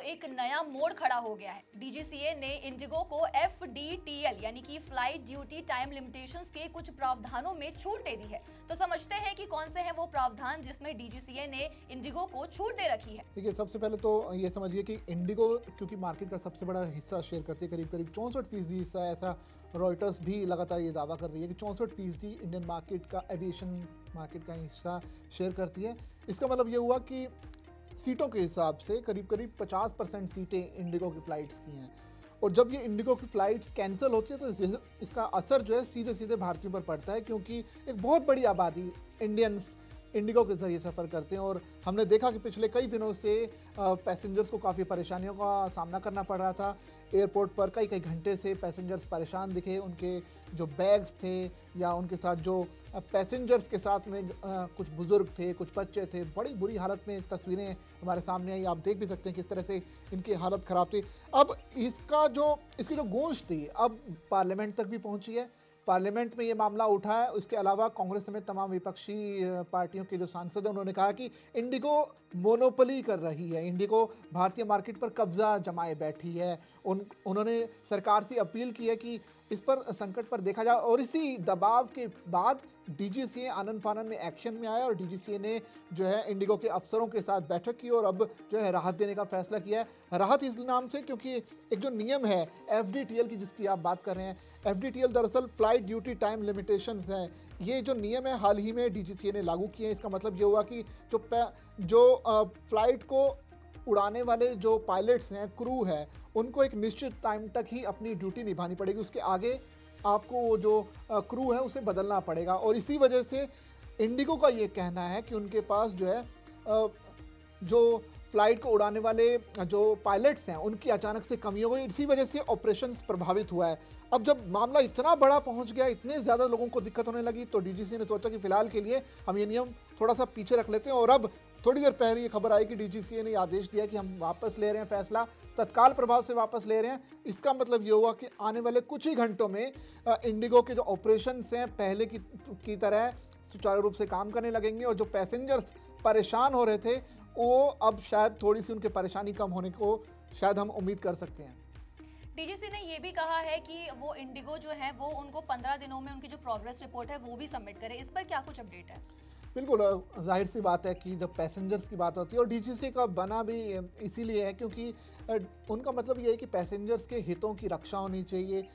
एक नया मोड़ खड़ा हो गया है। डीजीसीए ने इंडिगो को एफडीटीएल यानी कि फ्लाइट ड्यूटी टाइम लिमिटेशंस के कुछ प्रावधानों में छूट दे दी है। तो समझते हैं कि कौन से हैं वो प्रावधान जिसमें डीजीसीए ने इंडिगो को छूट दे रखी है। देखिए, सबसे पहले तो ये समझिए कि इंडिगो क्योंकि मार्केट का सबसे बड़ा हिस्सा शेयर करती है, करीब करीब 64% हिस्सा है। ऐसा रॉयटर्स भी लगातार ये दावा कर रही है कि 64% इंडियन मार्केट का एविएशन मार्केट का हिस्सा शेयर करती है। इसका मतलब ये हुआ कि सीटों के हिसाब से करीब करीब 50% सीटें इंडिगो की फ़्लाइट्स की हैं। और जब ये इंडिगो की फ़्लाइट्स कैंसिल होती है तो इसका असर जो है सीधे सीधे भारतीयों पर पड़ता है, क्योंकि एक बहुत बड़ी आबादी इंडियंस इंडिगो के ज़रिए सफ़र करते हैं। और हमने देखा कि पिछले कई दिनों से पैसेंजर्स को काफ़ी परेशानियों का सामना करना पड़ रहा था। एयरपोर्ट पर कई कई घंटे से पैसेंजर्स परेशान दिखे। उनके जो बैग्स थे या उनके साथ जो पैसेंजर्स के साथ में कुछ बुज़ुर्ग थे, कुछ बच्चे थे, बड़ी बुरी हालत में तस्वीरें हमारे सामने आई। आप देख भी सकते हैं किस तरह से इनकी हालत ख़राब थी। अब इसकी जो गूंज थी अब पार्लियामेंट तक भी पहुंची है। पार्लियामेंट में ये मामला उठा है। उसके अलावा कांग्रेस समेत तमाम विपक्षी पार्टियों के जो सांसद हैं उन्होंने कहा कि इंडिगो मोनोपोली कर रही है, इंडिगो भारतीय मार्केट पर कब्जा जमाए बैठी है। उन्होंने सरकार से अपील की है कि इस पर संकट पर देखा जाए। और इसी दबाव के बाद डीजीसीए आनन फानन में एक्शन में आया और डीजीसीए ने जो है इंडिगो के अफसरों के साथ बैठक की और अब जो है राहत देने का फैसला किया है। राहत इस नाम से क्योंकि एक जो नियम है एफडीटीएल की जिसकी आप बात कर रहे हैं, एफडीटीएल दरअसल फ्लाइट ड्यूटी टाइम लिमिटेशंस हैं। ये जो नियम है हाल ही में डीजीसीए ने लागू किए हैं। इसका मतलब ये हुआ कि जो फ्लाइट को उड़ाने वाले जो पायलट्स हैं, क्रू है, उनको एक निश्चित टाइम तक ही अपनी ड्यूटी निभानी पड़ेगी। उसके आगे आपको वो जो क्रू है उसे बदलना पड़ेगा। और इसी वजह से इंडिगो का ये कहना है कि उनके पास जो है जो फ्लाइट को उड़ाने वाले जो पायलट्स हैं उनकी अचानक से कमी हो गई। इसी वजह से ऑपरेशंस प्रभावित हुआ है। अब जब मामला इतना बड़ा पहुंच गया, इतने ज़्यादा लोगों को दिक्कत होने लगी, तो डीजीसीए ने सोचा कि फिलहाल के लिए हम ये नियम थोड़ा सा पीछे रख लेते हैं। और अब थोड़ी देर पहले ये खबर आई कि डीजीसीए ने आदेश दिया कि हम वापस ले रहे हैं फैसला, तत्काल प्रभाव से वापस ले रहे हैं। इसका मतलब ये हुआ कि आने वाले कुछ ही घंटों में इंडिगो के जो ऑपरेशंस हैं पहले की तरह सुचारू रूप से काम करने लगेंगे। और जो पैसेंजर्स परेशान हो रहे थे वो अब शायद थोड़ी सी उनकी परेशानी कम होने को शायद हम उम्मीद कर सकते हैं। डीजीसी ने ये भी कहा है कि वो इंडिगो जो है वो उनको 15 दिनों में उनकी जो प्रोग्रेस रिपोर्ट है वो भी सबमिट करे। इस पर क्या कुछ अपडेट है? बिल्कुल, जाहिर सी बात है कि जब पैसेंजर्स की बात होती है और डीजीसी का बना भी इसीलिए है क्योंकि उनका मतलब ये है कि पैसेंजर्स के हितों की रक्षा होनी चाहिए,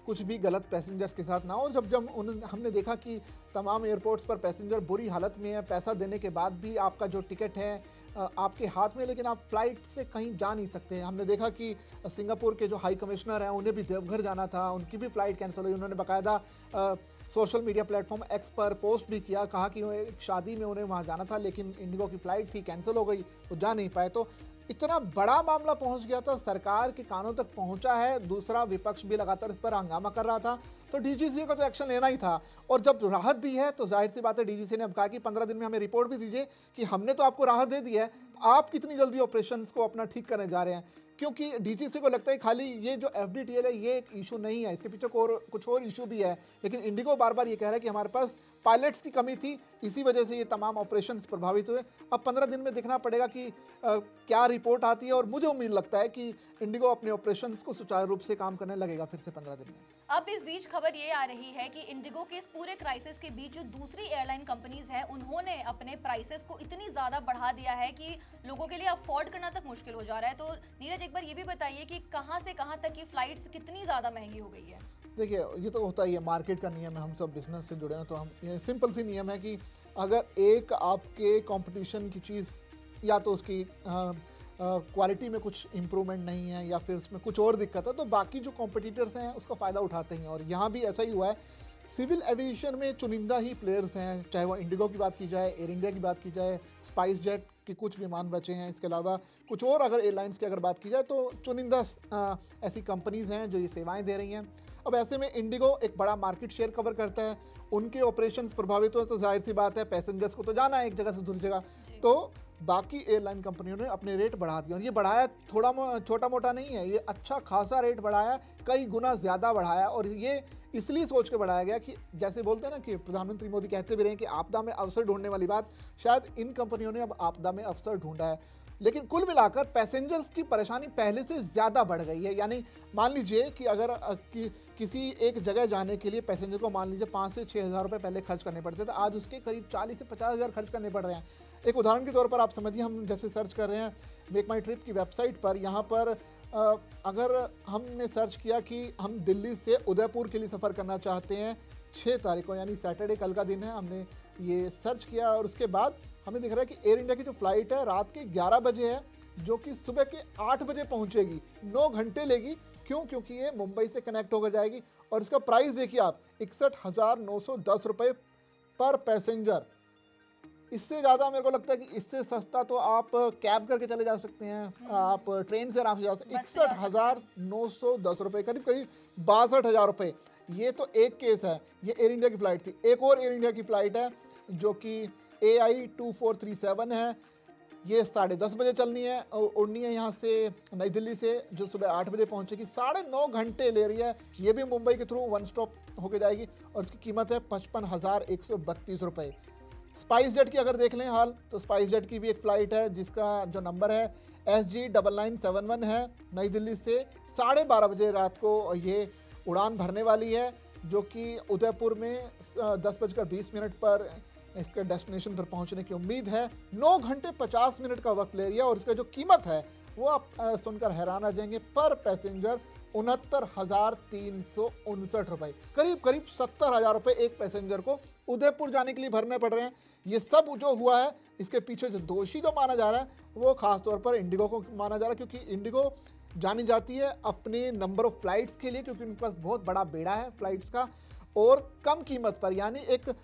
कुछ भी गलत पैसेंजर्स के साथ ना हो। और जब हमने देखा कि तमाम एयरपोर्ट्स पर पैसेंजर बुरी हालत में है, पैसा देने के बाद भी आपका जो टिकट है आपके हाथ में, लेकिन आप फ्लाइट से कहीं जा नहीं सकते। हमने देखा कि सिंगापुर के जो हाई कमिश्नर हैं उन्हें भी देवघर जाना था, उनकी भी फ़्लाइट कैंसिल हुई। उन्होंने बाकायदा सोशल मीडिया प्लेटफॉर्म एक्स पर पोस्ट भी किया, कहा कि एक शादी में उन्हें वहाँ जाना था लेकिन इंडिगो की फ़्लाइट थी, कैंसिल हो गई, वो जा नहीं पाए। तो इतना बड़ा मामला पहुंच गया था, सरकार के कानों तक पहुंचा है। दूसरा विपक्ष भी लगातार इस पर हंगामा कर रहा था, तो डीजीसी का तो एक्शन लेना ही था। और जब राहत दी है तो जाहिर सी बात है डीजीसी ने अब कहा कि 15 दिन में हमें रिपोर्ट भी दीजिए कि हमने तो आपको राहत दे दी है, तो आप कितनी जल्दी ऑपरेशंस को अपना ठीक करने जा रहे हैं। क्योंकि डीजीसी को लगता है खाली ये जो एफडीटीएल है ये एक इशू नहीं है, इसके पीछे कुछ और इशू भी है। लेकिन इंडिगो बार बार ये कह रहा है कि हमारे पास पायलट्स की कमी थी, इसी वजह से ये तमाम ऑपरेशंस प्रभावित हुए। अब 15 दिन में देखना पड़ेगा कि क्या रिपोर्ट आती है। और मुझे उम्मीद लगता है कि इंडिगो अपने ऑपरेशंस को सुचारू रूप से काम करने लगेगा फिर से 15 दिन में। अब इस बीच खबर ये आ रही है कि इंडिगो के इस पूरे क्राइसिस के बीच जो दूसरी एयरलाइन कंपनीज हैं उन्होंने अपने प्राइसेस को इतनी ज़्यादा बढ़ा दिया है कि लोगों के लिए अफोर्ड करना तक मुश्किल हो जा रहा है। तो नीरज, एक बार ये भी बताइए कि कहाँ से कहाँ तक की फ्लाइट्स कितनी ज़्यादा महंगी हो गई है? देखिए, ये तो होता ही है, मार्केट का नियम है, हम सब बिजनेस से जुड़े हैं तो हम ये सिंपल सी नियम है कि अगर एक आपके कंपटीशन की चीज़ या तो उसकी क्वालिटी में कुछ इम्प्रूवमेंट नहीं है या फिर उसमें कुछ और दिक्कत है तो बाकी जो कॉम्पिटिटर्स हैं उसका फ़ायदा उठाते हैं। और यहाँ भी ऐसा ही हुआ है। सिविल एविएशन में चुनिंदा ही प्लेयर्स हैं, चाहे वो इंडिगो की बात की जाए, एयर इंडिया की बात की जाए, स्पाइस जेट के कुछ विमान बचे हैं, इसके अलावा कुछ और अगर एयरलाइंस की अगर बात की जाए तो चुनिंदा ऐसी कंपनीज़ हैं जो ये सेवाएं दे रही हैं। अब ऐसे में इंडिगो एक बड़ा मार्केट शेयर कवर करता है, उनके ऑपरेशंस प्रभावित हुए तो जाहिर सी बात है पैसेंजर्स को तो जाना है एक जगह से दूसरी जगह, तो बाकी एयरलाइन कंपनियों ने अपने रेट बढ़ा दिए। और ये बढ़ाया थोड़ा छोटा मोटा नहीं है, ये अच्छा खासा रेट बढ़ाया, कई गुना ज़्यादा बढ़ाया। और ये इसलिए सोच के बढ़ाया गया कि जैसे बोलते हैं ना कि प्रधानमंत्री मोदी कहते भी रहे कि आपदा में अवसर ढूंढने वाली बात, शायद इन कंपनियों ने अब आपदा में अवसर ढूंढा है। लेकिन कुल मिलाकर पैसेंजर्स की परेशानी पहले से ज़्यादा बढ़ गई है। यानी मान लीजिए कि अगर किसी एक जगह जाने के लिए पैसेंजर को मान लीजिए 5 से 6 हज़ार रुपये पहले खर्च करने पड़ते थे, आज उसके करीब 40 से 50 हज़ार खर्च करने पड़ रहे हैं। एक उदाहरण के तौर पर आप समझिए, हम जैसे सर्च कर रहे हैं मेक माई ट्रिप की वेबसाइट पर, यहाँ पर अगर हमने सर्च किया कि हम दिल्ली से उदयपुर के लिए सफ़र करना चाहते हैं 6 तारीख को, यानी सैटरडे कल का दिन है, हमने ये सर्च किया और उसके बाद हमें दिख रहा है कि एयर इंडिया की जो फ़्लाइट है रात के 11 बजे है, जो कि सुबह के 8 बजे पहुंचेगी, 9 घंटे लेगी। क्यों? क्योंकि ये मुंबई से कनेक्ट होकर जाएगी और इसका प्राइस देखिए आप, 61,910 रुपये पर पैसेंजर। इससे ज़्यादा मेरे को लगता है कि इससे सस्ता तो आप कैब करके चले जा सकते हैं, आप ट्रेन से आराम से जा सकते हैं। 61,910 रुपये, करीब करीब 62,000 रुपये। ये तो एक केस है, ये एयर इंडिया की फ़्लाइट थी। एक और एयर इंडिया की फ़्लाइट है जो कि AI2437 है, ये 10:30 बजे चलनी है और उड़नी है यहाँ से नई दिल्ली से, जो सुबह 8 बजे पहुँचेगी, 9.5 घंटे ले रही है। ये भी मुंबई के थ्रू वन स्टॉप होके जाएगी और इसकी कीमत है 55,132 रुपये। स्पाइस जेट की अगर देख लें हाल, तो स्पाइस जेट की भी एक फ़्लाइट है जिसका जो नंबर है SG9971 है, नई दिल्ली से 12:30 बजे रात को ये उड़ान भरने वाली है, जो कि उदयपुर में 10:20 पर इसके डेस्टिनेशन पर पहुंचने की उम्मीद है। 9 घंटे 50 मिनट का वक्त ले रही है और इसका जो कीमत है वो आप सुनकर हैरान आ जाएंगे, पर पैसेंजर 69,359 रुपये, करीब करीब 70,000 रुपये एक पैसेंजर को उदयपुर जाने के लिए भरने पड़ रहे हैं। ये सब जो हुआ है, इसके पीछे जो दोषी जो माना जा रहा है वो खासतौर पर इंडिगो को माना जा रहा है, क्योंकि इंडिगो जानी जाती है अपने नंबर ऑफ फ्लाइट्स के लिए, क्योंकि उनके पास बहुत बड़ा बेड़ा है फ्लाइट्स का, और कम कीमत पर, यानी एक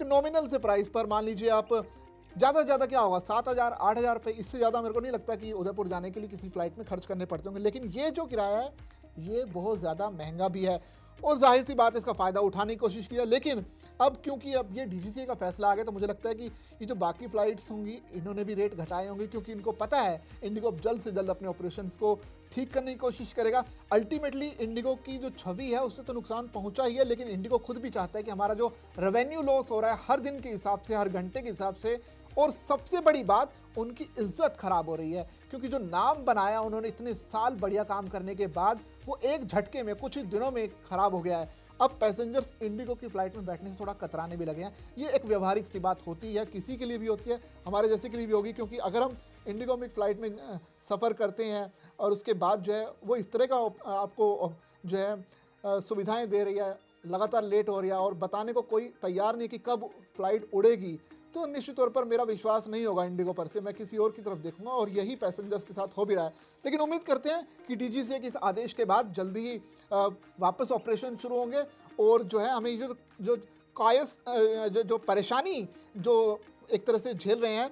नॉमिनल से प्राइस पर, मान लीजिए आप ज़्यादा से ज़्यादा क्या होगा 7,000 8,000 रुपये, इससे ज़्यादा मेरे को नहीं लगता कि उदयपुर जाने के लिए किसी फ़्लाइट में खर्च करने पड़ते होंगे। लेकिन ये जो किराया है ये बहुत ज़्यादा महंगा भी है और जाहिर सी बात है इसका फ़ायदा उठाने की कोशिश की है। लेकिन अब क्योंकि अब ये DGCA का फैसला आ गया, तो मुझे लगता है कि ये जो बाकी फ़्लाइट्स होंगी इन्होंने भी रेट घटाए होंगे, क्योंकि इनको पता है इंडिगो अब जल्द से जल्द अपने ऑपरेशंस को ठीक करने की कोशिश करेगा। अल्टीमेटली इंडिगो की जो छवि है उससे तो नुकसान पहुंचा ही है, लेकिन इंडिगो खुद भी चाहता है कि हमारा जो रेवेन्यू लॉस हो रहा है हर दिन के हिसाब से, हर घंटे के हिसाब से, और सबसे बड़ी बात उनकी इज्जत खराब हो रही है, क्योंकि जो नाम बनाया उन्होंने इतने साल बढ़िया काम करने के बाद, वो एक झटके में कुछ ही दिनों में खराब हो गया है। अब पैसेंजर्स इंडिगो की फ़्लाइट में बैठने से थोड़ा कतराने भी लगे हैं। ये एक व्यवहारिक सी बात होती है, किसी के लिए भी होती है, हमारे जैसे के लिए भी होगी, क्योंकि अगर हम इंडिगो में फ़्लाइट में सफ़र करते हैं और उसके बाद जो है वो इस तरह का आपको जो है सुविधाएं दे रही है, लगातार लेट हो रही है और बताने को कोई तैयार नहीं कि कब फ़्लाइट उड़ेगी, तो निश्चित तौर पर मेरा विश्वास नहीं होगा इंडिगो पर से, मैं किसी और की तरफ देखूंगा, और यही पैसेंजर्स के साथ हो भी रहा है। लेकिन उम्मीद करते हैं कि DGCA के इस आदेश के बाद जल्दी ही वापस ऑपरेशन शुरू होंगे और जो है हमें जो कायस जो परेशानी जो एक तरह से झेल रहे हैं,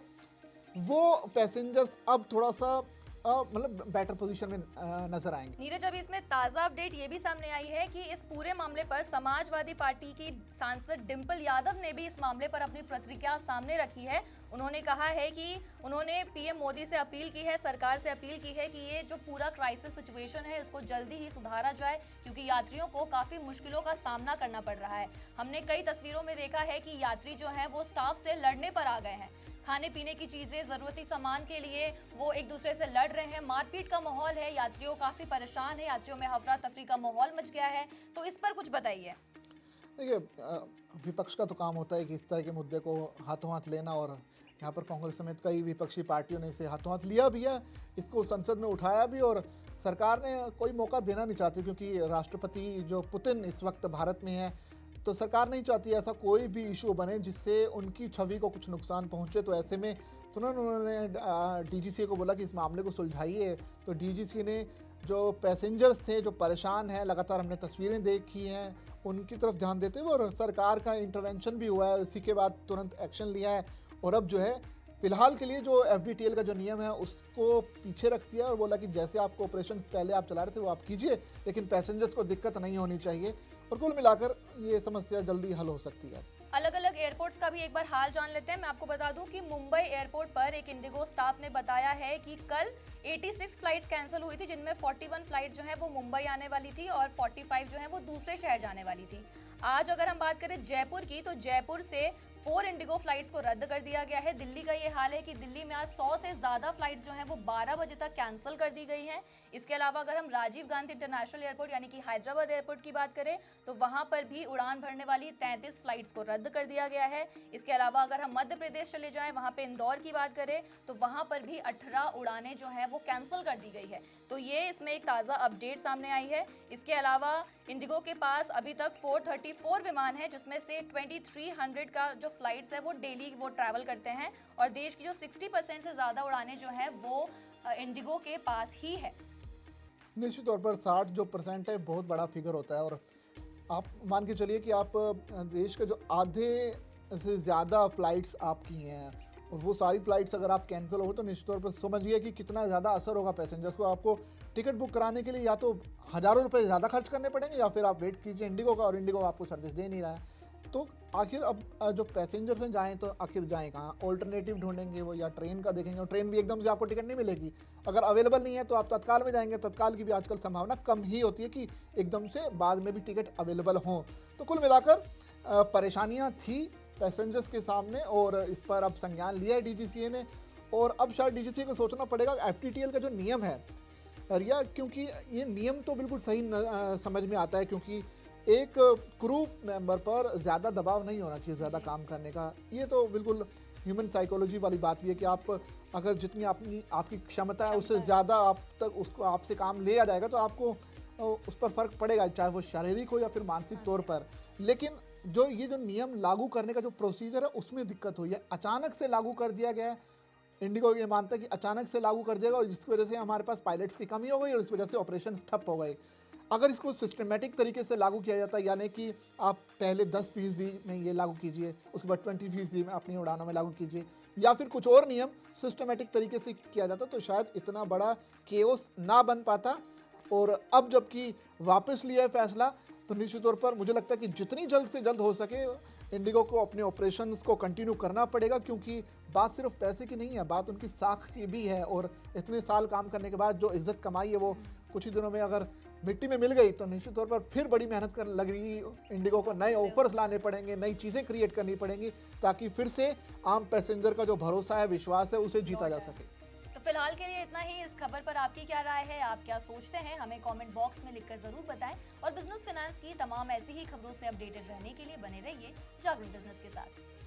वो पैसेंजर्स अब थोड़ा सा मतलब बेटर पोजीशन में नजर आएंगे। नीरज, अभी इसमें ताज़ा अपडेट ये भी सामने आई है कि इस पूरे मामले पर समाजवादी पार्टी की सांसद डिंपल यादव ने भी इस मामले पर अपनी प्रतिक्रिया सामने रखी है। उन्होंने कहा है कि उन्होंने PM मोदी से अपील की है, सरकार से अपील की है कि ये जो पूरा क्राइसिस सिचुएशन है उसको जल्दी ही सुधारा जाए, क्योंकि यात्रियों को काफ़ी मुश्किलों का सामना करना पड़ रहा है। हमने कई तस्वीरों में देखा है कि यात्री जो हैं वो स्टाफ से लड़ने पर आ गए हैं, खाने पीने की चीज़ें, ज़रूरती सामान के लिए वो एक दूसरे से लड़ रहे हैं, मारपीट का माहौल है, यात्रियों काफ़ी परेशान है, यात्रियों में हफरा तफरी का माहौल मच गया है। तो इस पर कुछ बताइए। देखिए, विपक्ष का तो काम होता है कि इस तरह के मुद्दे को हाथों हाथ लेना, और यहाँ पर कांग्रेस समेत कई विपक्षी पार्टियों ने इसे हाथों हाथ लिया भी है, इसको संसद में उठाया भी, और सरकार ने कोई मौका देना नहीं चाहती, क्योंकि राष्ट्रपति जो पुतिन इस वक्त भारत में है, तो सरकार नहीं चाहती ऐसा कोई भी इशू बने जिससे उनकी छवि को कुछ नुकसान पहुंचे। तो ऐसे में उन्होंने DGCA को बोला कि इस मामले को सुलझाइए। तो DGCA ने जो पैसेंजर्स थे जो परेशान हैं, लगातार हमने तस्वीरें देखी हैं, उनकी तरफ ध्यान देते हुए, और सरकार का इंटरवेंशन भी हुआ है, इसी के बाद तुरंत एक्शन लिया है, और अब जो है फिलहाल के लिए जो FDTL का जो नियम है उसको पीछे रख दिया और बोला कि जैसे आपको ऑपरेशंस पहले आप चला रहे थे वो आप कीजिए, लेकिन पैसेंजर्स को दिक्कत नहीं होनी चाहिए, और कुल मिलाकर ये समस्या जल्दी हल हो सकती है। अलग अलग एयरपोर्ट्स का भी एक बार हाल जान लेते हैं। मैं आपको बता दूं कि मुंबई एयरपोर्ट पर एक इंडिगो स्टाफ ने बताया है कि कल 86 फ्लाइट्स कैंसिल हुई थी, जिनमें 41 फ्लाइट जो है वो मुंबई आने वाली थी और 45 जो है वो दूसरे शहर जाने वाली थी। आज अगर हम बात करें जयपुर की, तो जयपुर से 4 इंडिगो फ्लाइट्स को रद्द कर दिया गया है। दिल्ली का ये हाल है कि दिल्ली में आज 100 से ज़्यादा फ्लाइट्स जो हैं वो 12 बजे तक कैंसिल कर दी गई हैं। इसके अलावा अगर हम राजीव गांधी इंटरनेशनल एयरपोर्ट यानी कि हैदराबाद एयरपोर्ट की बात करें तो वहां पर भी उड़ान भरने वाली 33 फ्लाइट्स को रद्द कर दिया गया है। इसके अलावा अगर हम मध्य प्रदेश चले जाएं, वहां पे इंदौर की बात करें तो वहां पर भी 18 उड़ानें जो हैं वो कैंसिल कर दी गई है। तो ये इसमें एक ताज़ा अपडेट सामने आई है। इसके अलावा इंडिगो के पास अभी तक 434 विमान है, जिसमें से 2300 का जो फ्लाइट्स है वो डेली वो ट्रैवल करते हैं और देश की जो 60% से ज़्यादा उड़ानें जो हैं वो इंडिगो के पास ही है। निश्चित तौर पर 60 जो % है बहुत बड़ा फिगर होता है। और आप मान के चलिए कि आप देश के जो आधे से ज़्यादा फ्लाइट्स आपकी हैं और वो सारी फ्लाइट्स अगर आप कैंसिल हो तो निश्चित तौर पर समझिए कि कितना ज़्यादा असर होगा पैसेंजर्स को। आपको टिकट बुक कराने के लिए या तो हज़ारों रुपए ज़्यादा खर्च करने पड़ेंगे या फिर आप वेट कीजिए इंडिगो का, और इंडिगो आपको सर्विस दे नहीं रहा है। तो आखिर अब जो पैसेंजर्स हैं जाएँ तो आखिर जाएँ कहाँ? ऑल्टरनेटिव ढूंढेंगे वो, या ट्रेन का देखेंगे, और ट्रेन भी एकदम से आपको टिकट नहीं मिलेगी। अगर अवेलेबल नहीं है तो आप तत्काल में जाएंगे, तत्काल की भी आजकल संभावना कम ही होती है कि एकदम से बाद में भी टिकट अवेलेबल हों। तो कुल मिलाकर परेशानियाँ थी पैसेंजर्स के सामने और इस पर अब संज्ञान लिया है डीजीसीए ने। और अब शायद डीजीसीए को सोचना पड़ेगा एफटीटीएल का जो नियम है रिया, क्योंकि ये नियम तो बिल्कुल सही समझ में आता है, क्योंकि एक क्रू मेंबर पर ज़्यादा दबाव नहीं होना चाहिए ज़्यादा काम करने का। ये तो बिल्कुल ह्यूमन साइकोलॉजी वाली बात भी है कि आप अगर जितनी आपकी क्षमता है उससे ज़्यादा आप तक उसको आपसे काम लिया जाएगा तो आपको उस पर फ़र्क पड़ेगा, चाहे वो शारीरिक हो या फिर मानसिक तौर पर। लेकिन ये जो नियम लागू करने का जो प्रोसीजर है उसमें दिक्कत हुई है। अचानक से लागू कर दिया गया है। इंडिगो ये मानता है कि अचानक से लागू कर दिया गया और जिसकी वजह से हमारे पास पायलट्स की कमी हो गई और इस वजह से ऑपरेशन ठप हो गए। अगर इसको सिस्टमेटिक तरीके से लागू किया जाता है, यानी कि आप पहले 10% में ये लागू कीजिए, उसके बाद 20% में अपनी उड़ानों में लागू कीजिए, या फिर कुछ और नियम सिस्टमेटिक तरीके से किया जाता तो शायद इतना बड़ा केओस ना बन पाता। और अब जबकि वापस लिया है फैसला तो निश्चित तौर पर मुझे लगता है कि जितनी जल्द से जल्द हो सके इंडिगो को अपने ऑपरेशंस को कंटिन्यू करना पड़ेगा, क्योंकि बात सिर्फ पैसे की नहीं है, बात उनकी साख की भी है। और इतने साल काम करने के बाद जो इज्जत कमाई है वो कुछ ही दिनों में अगर मिट्टी में मिल गई तो निश्चित तौर पर फिर बड़ी मेहनत कर लग रही इंडिगो को, नए ऑफर्स लाने पड़ेंगे, नई चीज़ें क्रिएट करनी पड़ेंगी ताकि फिर से आम पैसेंजर का जो भरोसा है, विश्वास है, उसे जीता जा सके। तो फिलहाल के लिए इतना ही। इस खबर पर आपकी क्या राय है, आप क्या सोचते हैं, हमें कमेंट बॉक्स में लिखकर जरूर बताएं। और बिजनेस फाइनेंस की तमाम ऐसी ही खबरों से अपडेटेड रहने के लिए बने रहिए जागरूक बिजनेस के साथ।